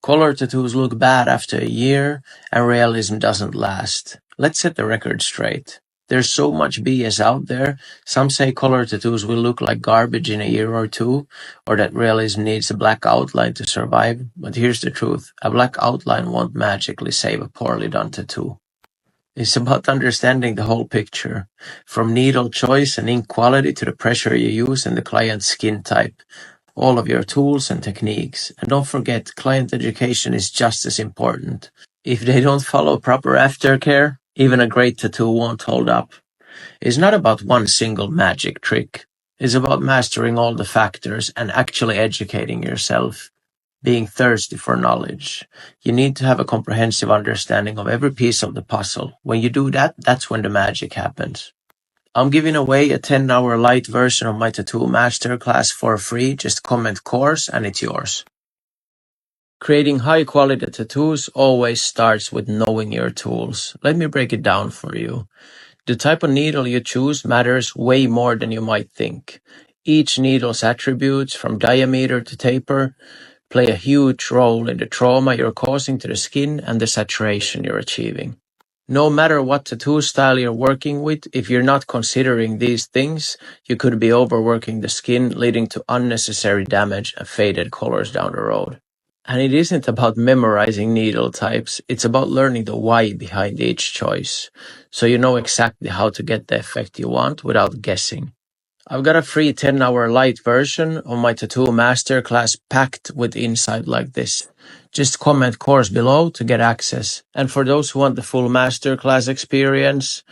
Color tattoos look bad after a year, and realism doesn't last. Let's set the record straight. There's so much BS out there. Some say color tattoos will look like garbage in a year or two, or that realism needs a black outline to survive. But here's the truth. A black outline won't magically save a poorly done tattoo. It's about understanding the whole picture, from needle choice and ink quality to the pressure you use and the client's skin type, all of your tools and techniques. And don't forget, client education is just as important. If they don't follow proper aftercare, even a great tattoo won't hold up. It's not about one single magic trick. It's about mastering all the factors and actually educating yourself. Being thirsty for knowledge. You need to have a comprehensive understanding of every piece of the puzzle. When you do that, that's when the magic happens. I'm giving away a 10-hour light version of my tattoo masterclass for free. Just comment course and it's yours. Creating high-quality tattoos always starts with knowing your tools. Let me break it down for you. The type of needle you choose matters way more than you might think. Each needle's attributes, from diameter to taper, play a huge role in the trauma you're causing to the skin and the saturation you're achieving. No matter what tattoo style you're working with, if you're not considering these things, you could be overworking the skin, leading to unnecessary damage and faded colors down the road. And it isn't about memorizing needle types, it's about learning the why behind each choice, so you know exactly how to get the effect you want without guessing. I've got a free 10-hour light version of my tattoo masterclass packed with insight like this. Just comment course below to get access. And for those who want the full masterclass experience,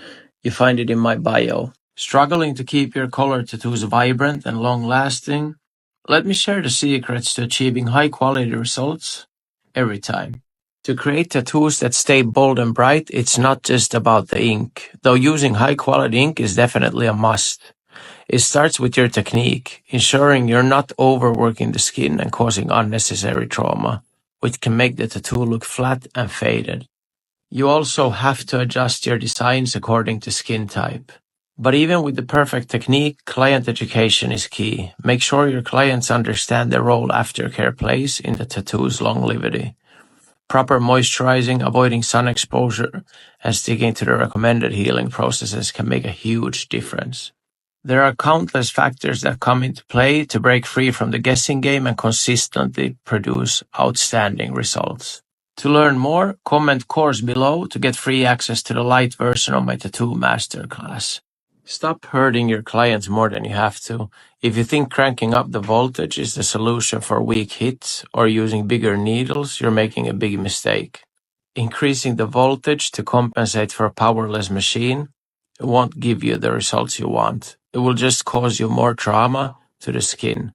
you find it in my bio. Struggling to keep your color tattoos vibrant and long-lasting? Let me share the secrets to achieving high-quality results every time. To create tattoos that stay bold and bright, it's not just about the ink, though using high-quality ink is definitely a must. It starts with your technique, ensuring you're not overworking the skin and causing unnecessary trauma, which can make the tattoo look flat and faded. You also have to adjust your designs according to skin type. But even with the perfect technique, client education is key. Make sure your clients understand the role aftercare plays in the tattoo's longevity. Proper moisturizing, avoiding sun exposure, and sticking to the recommended healing processes can make a huge difference. There are countless factors that come into play to break free from the guessing game and consistently produce outstanding results. To learn more, comment course below to get free access to the light version of my tattoo masterclass. Stop hurting your clients more than you have to. If you think cranking up the voltage is the solution for weak hits or using bigger needles, you're making a big mistake. Increasing the voltage to compensate for a powerless machine won't give you the results you want. It will just cause you more trauma to the skin.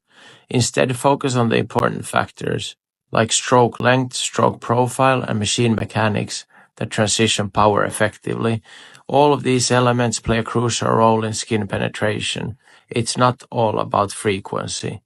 Instead, focus on the important factors, like stroke length, stroke profile, and machine mechanics that transition power effectively. All of these elements play a crucial role in skin penetration. It's not all about frequency.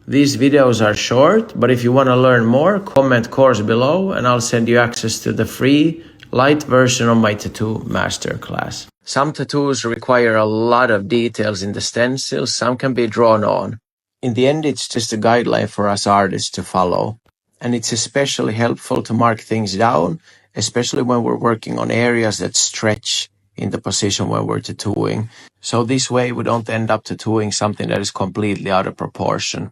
These videos are short, but if you want to learn more, comment course below and I'll send you access to the free light version of my tattoo masterclass. Some tattoos require a lot of details in the stencils, some can be drawn on. In the end, it's just a guideline for us artists to follow. And it's especially helpful to mark things down, especially when we're working on areas that stretch in the position when we're tattooing. So this way we don't end up tattooing something that is completely out of proportion.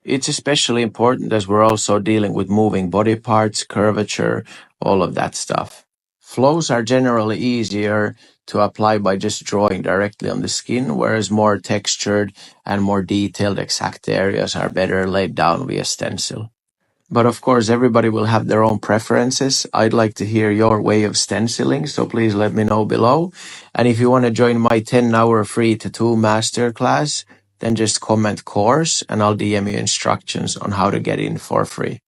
It's especially important as we're also dealing with moving body parts, curvature, all of that stuff. Flows are generally easier to apply by just drawing directly on the skin, whereas more textured and more detailed exact areas are better laid down via stencil. But of course, everybody will have their own preferences. I'd like to hear your way of stenciling, so please let me know below. And if you want to join my 10-hour free tattoo masterclass, then just comment course and I'll DM you instructions on how to get in for free.